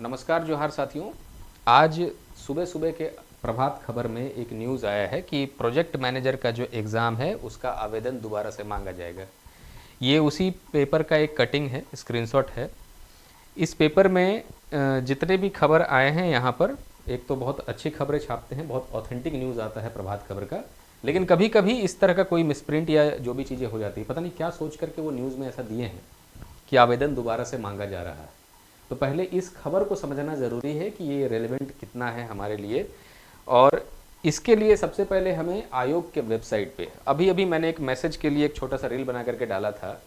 नमस्कार जोहार साथियों। आज सुबह सुबह के प्रभात खबर में एक न्यूज़ आया है कि प्रोजेक्ट मैनेजर का जो एग्ज़ाम है उसका आवेदन दोबारा से मांगा जाएगा। ये उसी पेपर का एक कटिंग है, स्क्रीनशॉट है। इस पेपर में जितने भी खबर आए हैं यहाँ पर, एक तो बहुत अच्छी खबरें छापते हैं, बहुत ऑथेंटिक न्यूज़ आता है प्रभात खबर का, लेकिन कभी कभी इस तरह का कोई मिसप्रिंट या जो भी चीज़ें हो जाती है, पता नहीं क्या सोच करके वो न्यूज़ में ऐसा दिए हैं कि आवेदन दोबारा से मांगा जा रहा है। तो पहले इस खबर को समझना ज़रूरी है कि ये रेलेवेंट कितना है हमारे लिए। और इसके लिए सबसे पहले हमें आयोग के वेबसाइट पे, अभी अभी मैंने एक मैसेज के लिए एक छोटा सा रील बना करके डाला था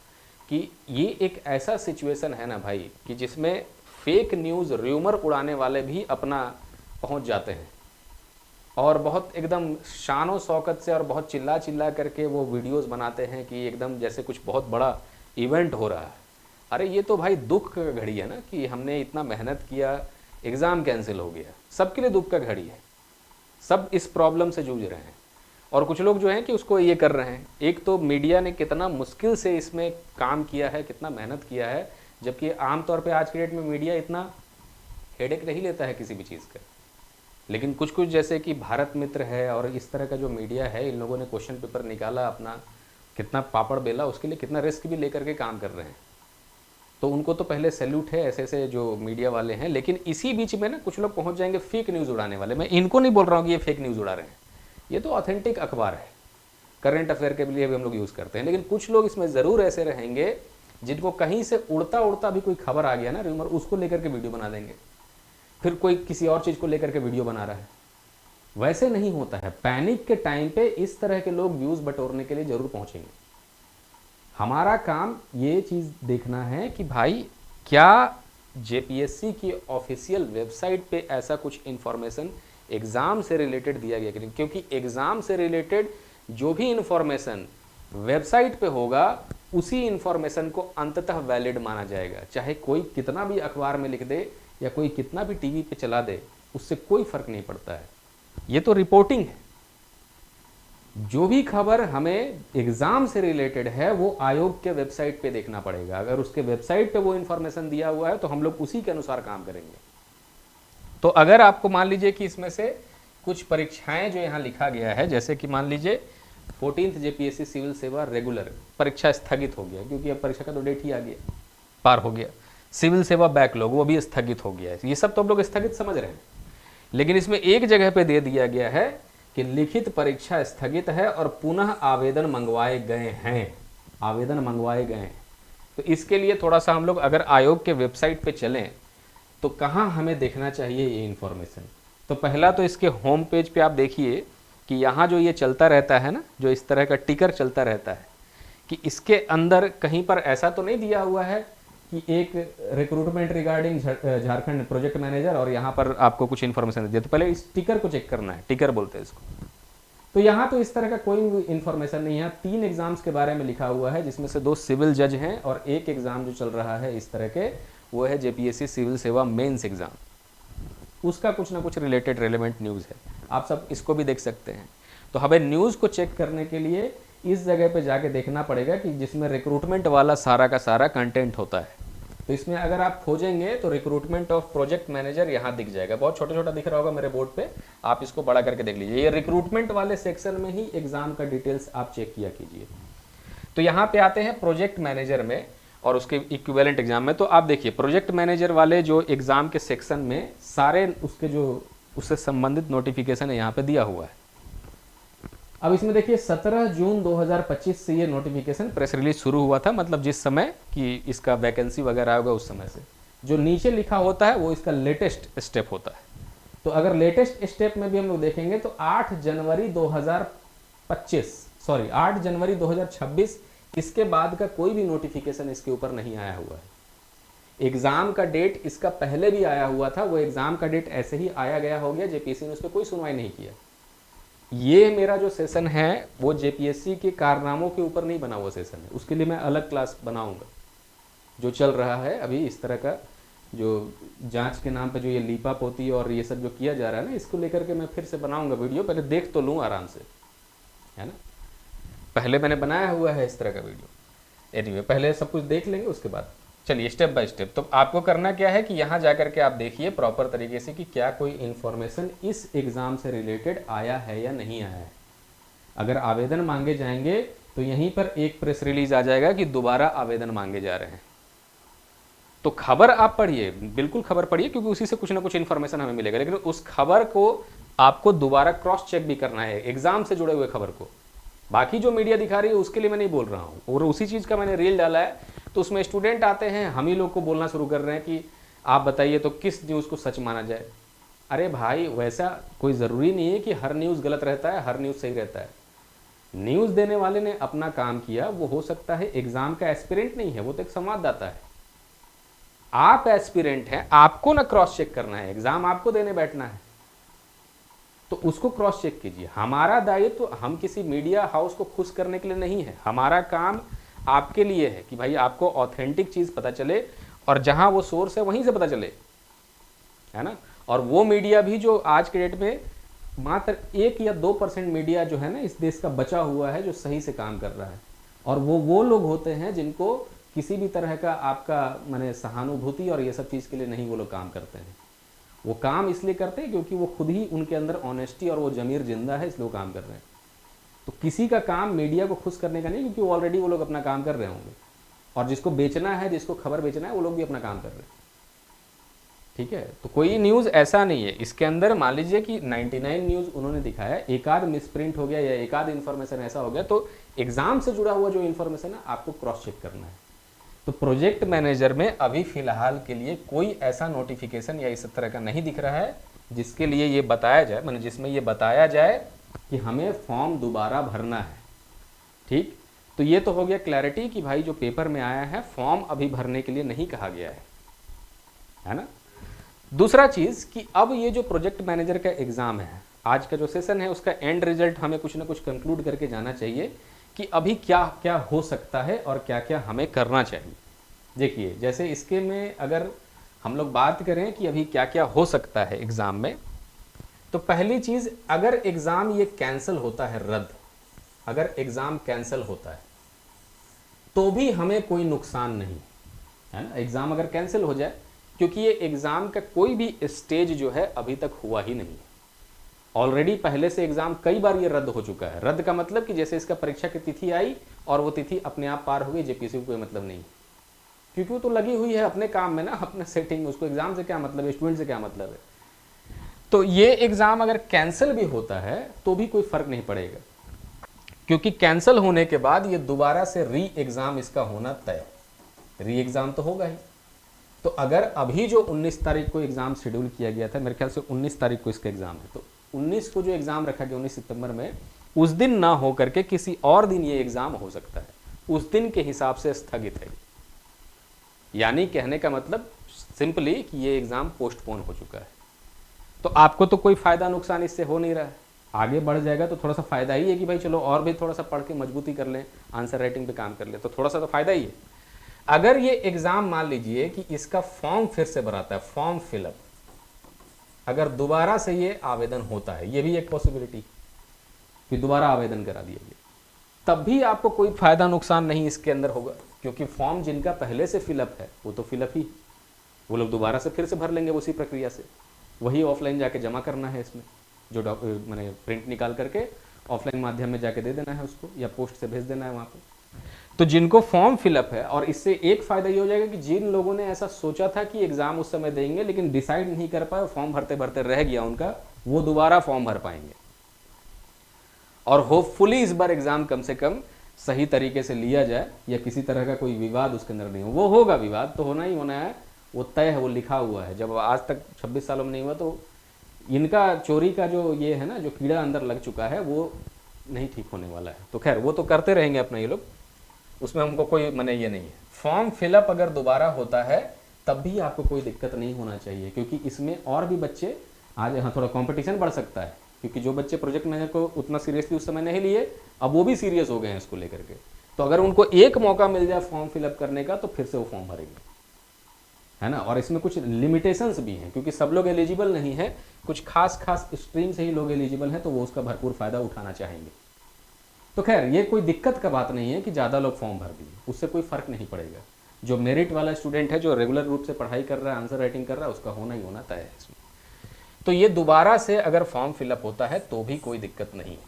कि ये एक ऐसा सिचुएशन है ना भाई कि जिसमें फेक न्यूज़ र्यूमर उड़ाने वाले भी अपना पहुंच जाते हैं और बहुत एकदम शान शौकत से और बहुत चिल्ला चिल्ला करके वो वीडियोस बनाते हैं कि एकदम जैसे कुछ बहुत बड़ा इवेंट हो रहा है। अरे ये तो भाई दुख का घड़ी है ना कि हमने इतना मेहनत किया, एग्ज़ाम कैंसिल हो गया, सबके लिए दुख का घड़ी है। सब इस प्रॉब्लम से जूझ रहे हैं और कुछ लोग जो हैं कि उसको ये कर रहे हैं। एक तो मीडिया ने कितना मुश्किल से इसमें काम किया है, कितना मेहनत किया है, जबकि आमतौर पे आज के डेट में मीडिया इतना हेडेक नहीं लेता है किसी भी चीज़ का। लेकिन कुछ कुछ जैसे कि भारत मित्र है और इस तरह का जो मीडिया है, इन लोगों ने क्वेश्चन पेपर निकाला अपना, कितना पापड़ बेला, उसके लिए कितना रिस्क भी लेकर के काम कर रहे हैं। तो उनको तो पहले सैल्यूट है ऐसे ऐसे जो मीडिया वाले हैं। लेकिन इसी बीच में ना कुछ लोग पहुंच जाएंगे फेक न्यूज़ उड़ाने वाले। मैं इनको नहीं बोल रहा हूँ कि ये फेक न्यूज़ उड़ा रहे हैं, ये तो ऑथेंटिक अखबार है, करंट अफेयर के लिए भी हम लोग यूज़ करते हैं। लेकिन कुछ लोग इसमें ज़रूर ऐसे रहेंगे जिनको कहीं से उड़ता उड़ता भी कोई खबर आ गया ना र्यूमर, उसको लेकर के वीडियो बना देंगे, फिर कोई किसी और चीज़ को लेकर के वीडियो बना रहा है। वैसे नहीं होता है। पैनिक के टाइम पे इस तरह के लोग व्यूज़ बटोरने के लिए ज़रूर पहुंचेंगे। हमारा काम ये चीज़ देखना है कि भाई क्या जेपीएससी की ऑफिशियल वेबसाइट पे ऐसा कुछ इन्फॉर्मेशन एग्ज़ाम से रिलेटेड दिया गया कि नहीं। क्योंकि एग्ज़ाम से रिलेटेड जो भी इन्फॉर्मेशन वेबसाइट पे होगा उसी इन्फॉर्मेशन को अंततः वैलिड माना जाएगा। चाहे कोई कितना भी अखबार में लिख दे या कोई कितना भी टीवी पे चला दे, उससे कोई फ़र्क नहीं पड़ता है। ये तो रिपोर्टिंग है। जो भी खबर हमें एग्ज़ाम से रिलेटेड है वो आयोग के वेबसाइट पे देखना पड़ेगा। अगर उसके वेबसाइट पे वो इन्फॉर्मेशन दिया हुआ है तो हम लोग उसी के अनुसार काम करेंगे। तो अगर आपको मान लीजिए कि इसमें से कुछ परीक्षाएं जो यहाँ लिखा गया है, जैसे कि मान लीजिए 14th जेपीएससी सिविल सेवा रेगुलर परीक्षा स्थगित हो गया क्योंकि अब परीक्षा का तो डेट ही आ गया, पार हो गया। सिविल सेवा बैकलॉग वो भी स्थगित हो गया है। ये सब तो हम लोग स्थगित समझ रहे हैं, लेकिन इसमें एक जगह पे दे दिया गया है कि लिखित परीक्षा स्थगित है और पुनः आवेदन मंगवाए गए हैं। आवेदन मंगवाए गए हैं। तो इसके लिए थोड़ा सा हम लोग अगर आयोग के वेबसाइट पे चलें तो कहाँ हमें देखना चाहिए ये इन्फॉर्मेशन। तो पहला तो इसके होम पेज पे आप देखिए कि यहाँ जो ये चलता रहता है ना, जो इस तरह का टिकर चलता रहता है, कि इसके अंदर कहीं पर ऐसा तो नहीं दिया हुआ है कि एक recruitment regarding Jharkhand project manager और यहाँ पर आपको कुछ इन्फॉर्मेशन दे। तो पहले इस टिकर को चेक करना है, टिकर बोलते हैं इसको। तो यहाँ तो इस तरह का कोई इन्फॉर्मेशन नहीं है। 3 एग्जाम्स के बारे में लिखा हुआ है, जिसमें से 2 सिविल जज हैं और एक एग्जाम जो चल रहा है इस तरह के, वो है जेपीएससी सिविल सेवा मेंस एग्जाम। उसका कुछ ना कुछ रिलेटेड रेलेवेंट न्यूज़ है, आप सब इसको भी देख सकते हैं। तो हमें न्यूज़ को चेक करने के लिए इस जगह पे जाके देखना पड़ेगा कि जिसमें रिक्रूटमेंट वाला सारा का सारा कंटेंट होता है। तो इसमें अगर आप खोजेंगे तो रिक्रूटमेंट ऑफ प्रोजेक्ट मैनेजर यहाँ दिख जाएगा, बहुत छोटा छोटा दिख रहा होगा मेरे बोर्ड पे, आप इसको बड़ा करके देख लीजिए। ये रिक्रूटमेंट वाले सेक्शन में ही एग्जाम का डिटेल्स आप चेक किया कीजिए। तो यहाँ पे आते हैं प्रोजेक्ट मैनेजर में और उसके इक्विवेलेंट एग्जाम में। तो आप देखिए प्रोजेक्ट मैनेजर वाले जो एग्जाम के सेक्शन में सारे उसके जो उससे संबंधित नोटिफिकेशन है यहाँ पे दिया हुआ है। अब इसमें देखिए 17 जून 2025 से ये नोटिफिकेशन प्रेस रिलीज शुरू हुआ था, मतलब जिस समय कि इसका वैकेंसी वगैरह होगा उस समय से। जो नीचे लिखा होता है वो इसका लेटेस्ट स्टेप होता है। तो अगर लेटेस्ट स्टेप में भी हम लोग देखेंगे तो 8 जनवरी 2026, इसके बाद का कोई भी नोटिफिकेशन इसके ऊपर नहीं आया हुआ है। एग्जाम का डेट इसका पहले भी आया हुआ था, वो एग्जाम का डेट ऐसे ही आया गया हो गया, जेपीएससी ने उस पर कोई सुनवाई नहीं किया। ये मेरा जो सेशन है वो जेपीएससी के कारनामों के ऊपर नहीं बना हुआ सेशन है, उसके लिए मैं अलग क्लास बनाऊंगा। जो चल रहा है अभी इस तरह का जो जांच के नाम पे जो ये लीपा पोती और ये सब जो किया जा रहा है ना, इसको लेकर के मैं फिर से बनाऊंगा वीडियो। पहले देख तो लूँ आराम से, है ना। पहले मैंने बनाया हुआ है इस तरह का वीडियो। एनीवे पहले सब कुछ देख लेंगे उसके बाद चलिए स्टेप बाय स्टेप। तो आपको करना क्या है कि यहाँ जा कर के आप देखिए प्रॉपर तरीके से कि क्या कोई इन्फॉर्मेशन इस एग्ज़ाम से रिलेटेड आया है या नहीं आया है। अगर आवेदन मांगे जाएंगे तो यहीं पर एक प्रेस रिलीज आ जाएगा कि दोबारा आवेदन मांगे जा रहे हैं। तो खबर आप पढ़िए, बिल्कुल खबर पढ़िए, क्योंकि उसी से कुछ ना कुछ इन्फॉर्मेशन हमें मिलेगा, लेकिन उस खबर को आपको दोबारा क्रॉस चेक भी करना है एग्जाम से जुड़े हुए खबर को। बाकी जो मीडिया दिखा रही है उसके लिए मैं नहीं बोल रहा हूँ, और उसी चीज़ का मैंने रील डाला है, तो उसमें स्टूडेंट आते हैं, हम ही लोग को बोलना शुरू कर रहे हैं कि आप बताइए तो किस न्यूज़ को सच माना जाए। अरे भाई, वैसा कोई ज़रूरी नहीं है कि हर न्यूज़ गलत रहता है, हर न्यूज़ सही रहता है। न्यूज़ देने वाले ने अपना काम किया, वो हो सकता है एग्ज़ाम का एस्पिरेंट नहीं है, वो तो एक संवाददाता है। आप एस्पिरेंट हैं, आपको ना क्रॉस चेक करना है, एग्ज़ाम आपको देने बैठना है, तो उसको क्रॉस चेक कीजिए। हमारा दायित्व तो हम किसी मीडिया हाउस को खुश करने के लिए नहीं है, हमारा काम आपके लिए है कि भाई आपको ऑथेंटिक चीज़ पता चले, और जहां वो सोर्स है वहीं से पता चले, है ना। और वो मीडिया भी जो आज के डेट में मात्र 1 या 2% मीडिया जो है ना इस देश का बचा हुआ है जो सही से काम कर रहा है, और वो लोग होते हैं जिनको किसी भी तरह का आपका माने सहानुभूति और ये सब चीज़ के लिए नहीं वो लोग काम करते हैं। वो काम इसलिए करते हैं क्योंकि वो खुद ही उनके अंदर ऑनेस्टी और वो जमीर जिंदा है, इसलिए वो काम कर रहे हैं। तो किसी का काम मीडिया को खुश करने का नहीं, क्योंकि वो ऑलरेडी वो लोग अपना काम कर रहे होंगे, और जिसको बेचना है, जिसको खबर बेचना है, वो लोग भी अपना काम कर रहे हैं। ठीक है, तो कोई न्यूज़ ऐसा नहीं है इसके अंदर, मान लीजिए कि 99 न्यूज़ उन्होंने दिखाया, एक आध मिसप्रिंट हो गया या एक आध इन्फॉर्मेशन ऐसा हो गया, तो एग्जाम से जुड़ा हुआ जो इन्फॉर्मेशन है आपको क्रॉस चेक करना है। तो प्रोजेक्ट मैनेजर में अभी फिलहाल के लिए कोई ऐसा नोटिफिकेशन या इस तरह का नहीं दिख रहा है जिसके लिए ये बताया जाए, मतलब जिसमें ये बताया जाए कि हमें फॉर्म दोबारा भरना है। ठीक, तो ये तो हो गया क्लैरिटी कि भाई जो पेपर में आया है फॉर्म अभी भरने के लिए नहीं कहा गया है ना। दूसरा चीज़ कि अब ये जो प्रोजेक्ट मैनेजर का एग्ज़ाम है, आज का जो सेशन है उसका एंड रिजल्ट हमें कुछ ना कुछ कंक्लूड करके जाना चाहिए कि अभी क्या क्या हो सकता है और क्या क्या हमें करना चाहिए। देखिए, जैसे इसके में अगर हम लोग बात करें कि अभी क्या क्या हो सकता है एग्ज़ाम में, तो पहली चीज़, अगर एग्ज़ाम ये कैंसिल होता है, रद्द, अगर एग्ज़ाम कैंसिल होता है तो भी हमें कोई नुकसान नहीं है ना। एग्ज़ाम अगर कैंसिल हो जाए, क्योंकि ये एग्ज़ाम का कोई भी स्टेज जो है अभी तक हुआ ही नहीं है, ऑलरेडी पहले से एग्ज़ाम कई बार ये रद्द हो चुका है। रद्द का मतलब कि जैसे इसका परीक्षा की तिथि आई और वो तिथि अपने आप पार हो गई, जेपीसी को कोई मतलब नहीं, क्योंकि वो तो लगी हुई है अपने काम में ना, अपने सेटिंग में, उसको एग्ज़ाम से क्या मतलब है, स्टूडेंट से क्या मतलब है। तो ये एग्ज़ाम अगर कैंसिल भी होता है तो भी कोई फ़र्क नहीं पड़ेगा, क्योंकि कैंसिल होने के बाद ये दोबारा से री एग्ज़ाम इसका होना तय, री एग्ज़ाम तो होगा ही। तो अगर अभी जो 19 तारीख को एग्ज़ाम शेड्यूल किया गया था, मेरे ख्याल से 19 तारीख को इसका एग्ज़ाम है, तो 19 को जो एग्ज़ाम रखा गया 19 सितंबर में, उस दिन ना हो करके किसी और दिन ये एग्ज़ाम हो सकता है, उस दिन के हिसाब से स्थगित है। यानी कहने का मतलब सिंपली कि ये एग्ज़ाम पोस्टपोन हो चुका है। तो आपको तो कोई फ़ायदा नुकसान इससे हो नहीं रहा है, आगे बढ़ जाएगा तो थोड़ा सा फ़ायदा ही है कि भाई चलो और भी थोड़ा सा पढ़ के मजबूती कर लें, आंसर राइटिंग पे काम कर लें, तो थोड़ा सा तो फ़ायदा ही है। अगर ये एग्ज़ाम मान लीजिए कि इसका फॉर्म फिर से भराता है, फॉर्म फिलअप, अगर दोबारा से ये आवेदन होता है, ये भी एक पॉसिबिलिटी कि दोबारा आवेदन करा दिया गया, तब भी आपको कोई फ़ायदा नुकसान नहीं इसके अंदर होगा, क्योंकि फॉर्म जिनका पहले से फिलअप है वो तो फिलअप ही, वो लोग दोबारा से फिर से भर लेंगे उसी प्रक्रिया से, वही ऑफलाइन जाके जमा करना है इसमें, जो मैंने प्रिंट निकाल करके ऑफलाइन माध्यम में जाके दे देना है उसको, या पोस्ट से भेज देना है वहाँ पे। तो जिनको फॉर्म फिलअप है, और इससे एक फ़ायदा ये हो जाएगा कि जिन लोगों ने ऐसा सोचा था कि एग्ज़ाम उस समय देंगे लेकिन डिसाइड नहीं कर पाए, फॉर्म भरते भरते रह गया उनका, वो दोबारा फॉर्म भर पाएंगे, और होपफुली इस बार एग्ज़ाम कम से कम सही तरीके से लिया जाए, या किसी तरह का कोई विवाद उसके अंदर नहीं हो। वो होगा, विवाद तो होना ही होना है, वो तय है, वो लिखा हुआ है। जब आज तक 26 सालों में नहीं हुआ, तो इनका चोरी का जो ये है ना, जो कीड़ा अंदर लग चुका है, वो नहीं ठीक होने वाला है। तो खैर वो तो करते रहेंगे अपना ये लोग, उसमें हमको कोई मने ये नहीं है। फॉर्म फिलअप अगर दोबारा होता है तब भी आपको कोई दिक्कत नहीं होना चाहिए, क्योंकि इसमें और भी बच्चे आज, यहाँ थोड़ा कंपटीशन बढ़ सकता है, क्योंकि जो बच्चे प्रोजेक्ट मैनेजर को उतना सीरियसली उस समय नहीं लिए, अब वो भी सीरियस हो गए हैं इसको लेकर के। तो अगर उनको एक मौका मिल जाए फॉर्म फिलअप करने का तो फिर से वो फॉर्म भरेंगे, है ना। और इसमें कुछ लिमिटेशंस भी हैं, क्योंकि सब लोग एलिजिबल नहीं है, कुछ खास खास स्ट्रीम से ही लोग एलिजिबल हैं, तो वो उसका भरपूर फ़ायदा उठाना चाहेंगे। तो खैर ये कोई दिक्कत का बात नहीं है कि ज़्यादा लोग फॉर्म भर दिए, उससे कोई फ़र्क नहीं पड़ेगा। जो मेरिट वाला स्टूडेंट है, जो रेगुलर रूप से पढ़ाई कर रहा है, आंसर राइटिंग कर रहा है, उसका होना ही होना तय है इसमें। तो ये दोबारा से अगर फॉर्म फिलअप होता है तो भी कोई दिक्कत नहीं है,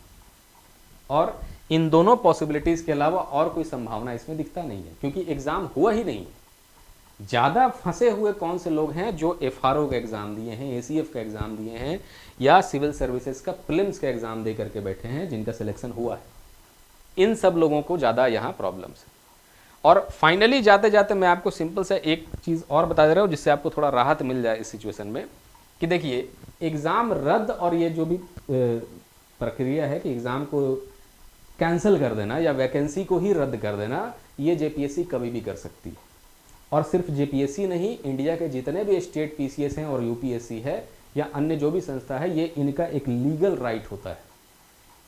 और इन दोनों पॉसिबिलिटीज़ के अलावा और कोई संभावना इसमें दिखता नहीं है, क्योंकि एग्ज़ाम हुआ ही नहीं है। ज़्यादा फंसे हुए कौन से लोग हैं? जो एफआरओ का एग्ज़ाम दिए हैं, एसीएफ का एग्ज़ाम दिए हैं, या सिविल सर्विसेज का प्रीलिम्स का एग्ज़ाम दे करके बैठे हैं, जिनका सिलेक्शन हुआ है। इन सब लोगों को ज़्यादा यहाँ प्रॉब्लम्स है। और फाइनली जाते जाते मैं आपको सिंपल सा एक चीज़ और बता दे रहा हूँ, जिससे आपको थोड़ा राहत मिल जाए इस सिचुएशन में, कि देखिए एग्ज़ाम रद्द और ये जो भी प्रक्रिया है कि एग्ज़ाम को कैंसिल कर देना या वैकेंसी को ही रद्द कर देना, ये जेपीएससी कभी भी कर सकती है। और सिर्फ जेपीएससी नहीं, इंडिया के जितने भी स्टेट पीसीएस हैं और यूपीएससी है या अन्य जो भी संस्था है, ये इनका एक लीगल राइट होता है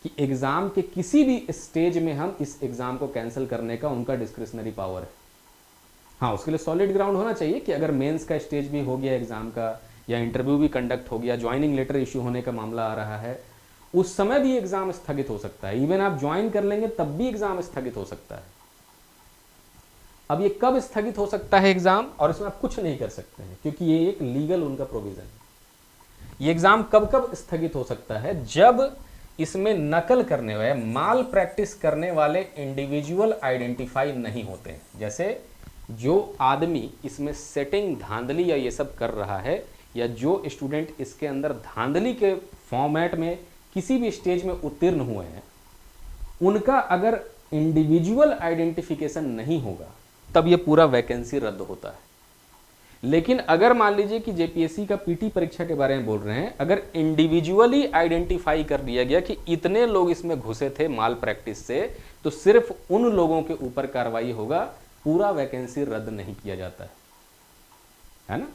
कि एग्ज़ाम के किसी भी स्टेज में हम इस एग्ज़ाम को कैंसिल करने का उनका डिस्क्रिशनरी पावर है। हाँ, उसके लिए सॉलिड ग्राउंड होना चाहिए कि अगर मेंस का स्टेज भी हो गया एग्ज़ाम का, या इंटरव्यू भी कंडक्ट हो गया, ज्वाइनिंग लेटर इश्यू होने का मामला आ रहा है, उस समय भी एग्ज़ाम स्थगित हो सकता है। इवन आप ज्वाइन कर लेंगे तब भी एग्ज़ाम स्थगित हो सकता है। अब ये कब स्थगित हो सकता है एग्ज़ाम, और इसमें आप कुछ नहीं कर सकते हैं, क्योंकि ये एक लीगल उनका प्रोविज़न है। ये एग्ज़ाम कब कब स्थगित हो सकता है? जब इसमें नकल करने वाले, माल प्रैक्टिस करने वाले इंडिविजुअल आइडेंटिफाई नहीं होते हैं। जैसे जो आदमी इसमें सेटिंग, धांधली या ये सब कर रहा है, या जो स्टूडेंट इसके अंदर धांधली के फॉर्मेट में किसी भी स्टेज में उत्तीर्ण हुए हैं, उनका अगर इंडिविजुअल आइडेंटिफिकेशन नहीं होगा तब ये पूरा वैकेंसी रद्द होता है। लेकिन अगर मान लीजिए कि जेपीएससी का पीटी परीक्षा के बारे में बोल रहे हैं, अगर इंडिविजुअली आइडेंटिफाई कर दिया गया कि इतने लोग इसमें घुसे थे माल प्रैक्टिस से, तो सिर्फ उन लोगों के ऊपर कार्रवाई होगा, पूरा वैकेंसी रद्द नहीं किया जाता है ना।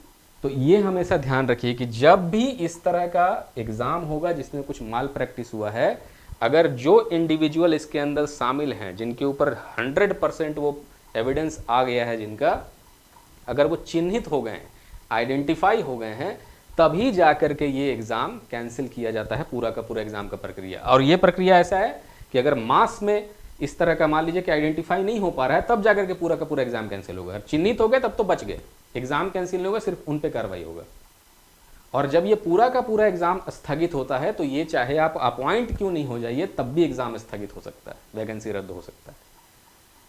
तो ये हमेशा ध्यान रखिए कि जब भी इस तरह का एग्जाम होगा जिसमें कुछ माल प्रैक्टिस हुआ है, अगर जो इंडिविजुअल इसके अंदर शामिल हैं, जिनके ऊपर 100% वो एविडेंस आ गया है, जिनका अगर वो चिन्हित हो गए हैं, आइडेंटिफाई हो गए हैं, तभी जाकर के ये एग्ज़ाम कैंसिल किया जाता है, पूरा का पूरा एग्ज़ाम का प्रक्रिया। और ये प्रक्रिया ऐसा है कि अगर मास में इस तरह का मान लीजिए कि आइडेंटिफाई नहीं हो पा रहा है, तब जाकर के पूरा का पूरा एग्ज़ाम कैंसिल होगा। चिन्हित हो गए तब तो बच गए, एग्ज़ाम कैंसिल नहीं होगा, सिर्फ उन पे कार्रवाई होगा। और जब ये पूरा का पूरा एग्ज़ाम स्थगित होता है, तो ये चाहे आप अपॉइंट क्यों नहीं हो जाइए, तब भी एग्ज़ाम स्थगित हो सकता है, वैकेंसी रद्द हो सकता है।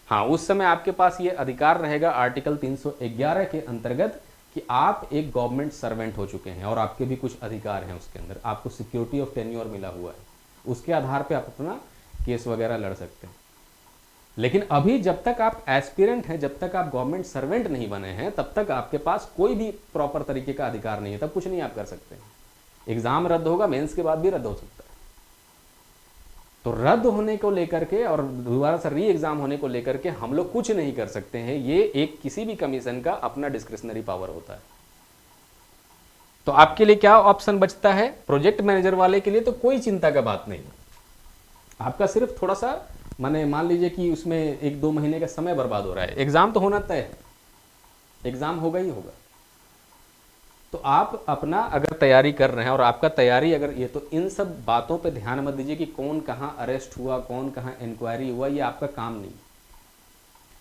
हाँ, उस समय आपके पास ये अधिकार रहेगा आर्टिकल 311 के अंतर्गत कि आप एक गवर्नमेंट सर्वेंट हो चुके हैं और आपके भी कुछ अधिकार हैं उसके अंदर, आपको सिक्योरिटी ऑफ टेन्योर मिला हुआ है, उसके आधार पे आप अपना केस वगैरह लड़ सकते हैं। लेकिन अभी जब तक आप एस्पिरेंट हैं, जब तक आप गवर्नमेंट सर्वेंट नहीं बने हैं, तब तक आपके पास कोई भी प्रॉपर तरीके का अधिकार नहीं है, तब कुछ नहीं आप कर सकते हैं। एग्जाम रद्द होगा, मेंस के बाद भी रद्द हो सकता है। तो रद्द होने को लेकर के और दोबारा से री एग्जाम होने को लेकर के हम लोग कुछ नहीं कर सकते हैं, ये एक किसी भी कमीशन का अपना डिस्क्रिशनरी पावर होता है। तो आपके लिए क्या ऑप्शन बचता है? प्रोजेक्ट मैनेजर वाले के लिए तो कोई चिंता का बात नहीं, आपका सिर्फ थोड़ा सा माने मान लीजिए कि उसमें 1-2 महीने का समय बर्बाद हो रहा है, एग्जाम तो होना तय है, एग्जाम होगा ही होगा। तो आप अपना अगर तैयारी कर रहे हैं और आपका तैयारी अगर ये, तो इन सब बातों पे ध्यान मत दीजिए कि कौन कहाँ अरेस्ट हुआ, कौन कहाँ इंक्वायरी हुआ, ये आपका काम नहीं।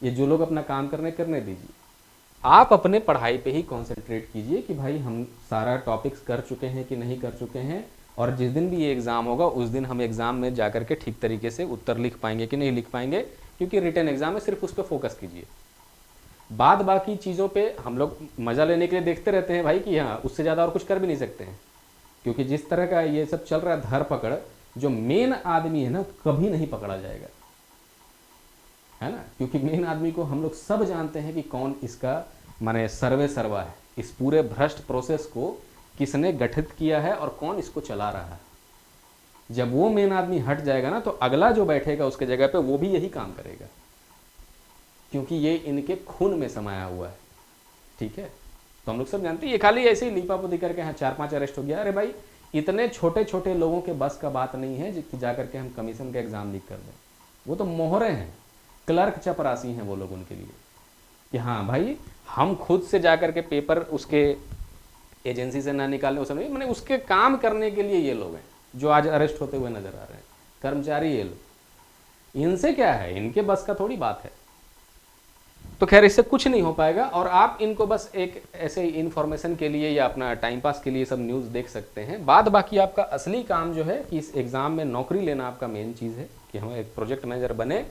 ये जो लोग अपना काम करने दीजिए, आप अपने पढ़ाई पे ही कॉन्सेंट्रेट कीजिए कि भाई हम सारा टॉपिक्स कर चुके हैं कि नहीं कर चुके हैं, और जिस दिन भी ये एग्ज़ाम होगा उस दिन हम एग्ज़ाम में जाकर के ठीक तरीके से उत्तर लिख पाएंगे कि नहीं लिख पाएंगे, क्योंकि रिटन एग्ज़ाम में सिर्फ उस पर फोकस कीजिए। बाद बाकी चीज़ों पे हम लोग मज़ा लेने के लिए देखते रहते हैं भाई कि हाँ उससे ज़्यादा और कुछ कर भी नहीं सकते हैं, क्योंकि जिस तरह का ये सब चल रहा है धर पकड़, जो मेन आदमी है ना कभी नहीं पकड़ा जाएगा, है ना। क्योंकि मेन आदमी को हम लोग सब जानते हैं कि कौन इसका माने सर्वे सर्वा है, इस पूरे भ्रष्ट प्रोसेस को किसने गठित किया है और कौन इसको चला रहा है। जब वो मेन आदमी हट जाएगा ना, तो अगला जो बैठेगा उसके जगह पे वो भी यही काम करेगा, क्योंकि ये इनके खून में समाया हुआ है। ठीक है, तो हम लोग सब जानते हैं, ये खाली ऐसे ही लीपापोती करके हाँ 4-5 अरेस्ट हो गया, अरे भाई इतने छोटे छोटे लोगों के बस का बात नहीं है कि जा करके हम कमीशन का एग्जाम लीक कर दें। वो तो मोहरे हैं, क्लर्क चपरासी हैं वो लोग उनके लिए, कि हाँ भाई हम खुद से जा करके पेपर उसके एजेंसी से ना निकालें, उस समय मैंने उसके काम करने के लिए ये लोग हैं जो आज अरेस्ट होते हुए नजर आ रहे हैं, कर्मचारी ये लोग। इनसे क्या है, इनके बस का थोड़ी बात है। तो खैर इससे कुछ नहीं हो पाएगा, और आप इनको बस एक ऐसे इन्फॉर्मेशन के लिए या अपना टाइम पास के लिए सब न्यूज़ देख सकते हैं। बाद बाकी आपका असली काम जो है कि इस एग्ज़ाम में नौकरी लेना आपका मेन चीज़ है कि हम एक प्रोजेक्ट मैनेजर बने।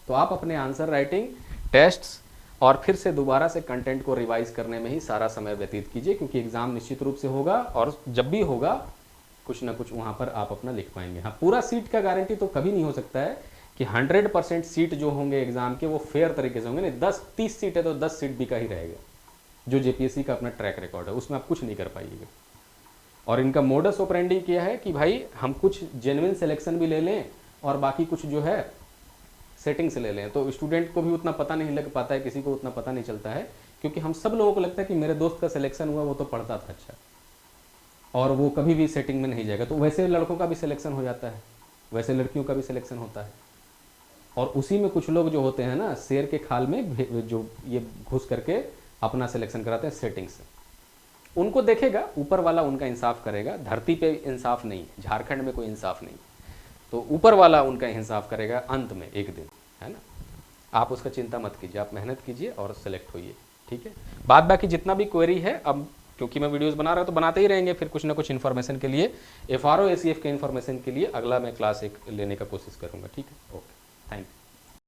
तो आप अपने आंसर राइटिंग, टेस्ट्स और फिर से दोबारा से कंटेंट को रिवाइज करने में ही सारा समय व्यतीत कीजिए, क्योंकि एग्ज़ाम निश्चित रूप से होगा और जब भी होगा कुछ ना कुछ वहाँ पर आप अपना लिख पाएंगे। हाँ, पूरा सीट का गारंटी तो कभी नहीं हो सकता है कि 100% सीट जो होंगे एग्जाम के वो फेयर तरीके से होंगे। नहीं, 10-30 सीट है तो 10 सीट भी का ही रहेगा, जो जेपीएससी का अपना ट्रैक रिकॉर्ड है उसमें आप कुछ नहीं कर पाइएगा। और इनका मोडस ऑपरेंडी किया है कि भाई हम कुछ जेन्युइन सिलेक्शन भी ले लें और बाकी कुछ जो है सेटिंग से ले लें। तो स्टूडेंट को भी उतना पता नहीं लग पाता है, किसी को उतना पता नहीं चलता है, क्योंकि हम सब लोगों को लगता है कि मेरे दोस्त का सिलेक्शन हुआ, वो तो पढ़ता था अच्छा और वो कभी भी सेटिंग में नहीं जाएगा। तो वैसे लड़कों का भी सिलेक्शन हो जाता है, वैसे लड़कियों का भी सिलेक्शन होता है। और उसी में कुछ लोग जो होते हैं ना, शेर के खाल में जो ये घुस करके अपना सिलेक्शन कराते हैं सेटिंग से, उनको देखेगा ऊपर वाला, उनका इंसाफ करेगा। धरती पे इंसाफ नहीं है, झारखंड में कोई इंसाफ नहीं, तो ऊपर वाला उनका इंसाफ करेगा अंत में एक दिन, है ना। आप उसका चिंता मत कीजिए, आप मेहनत कीजिए और सेलेक्ट होइए, ठीक है। बाद बाकी जितना भी क्वेरी है, अब क्योंकि मैं वीडियोस बना रहा हूँ तो बनाते ही रहेंगे, फिर कुछ ना कुछ इन्फॉर्मेशन के लिए, FRO ACF के इन्फॉर्मेशन के लिए अगला मैं क्लास एक लेने का कोशिश करूँगा, ठीक है। Okay, thank you.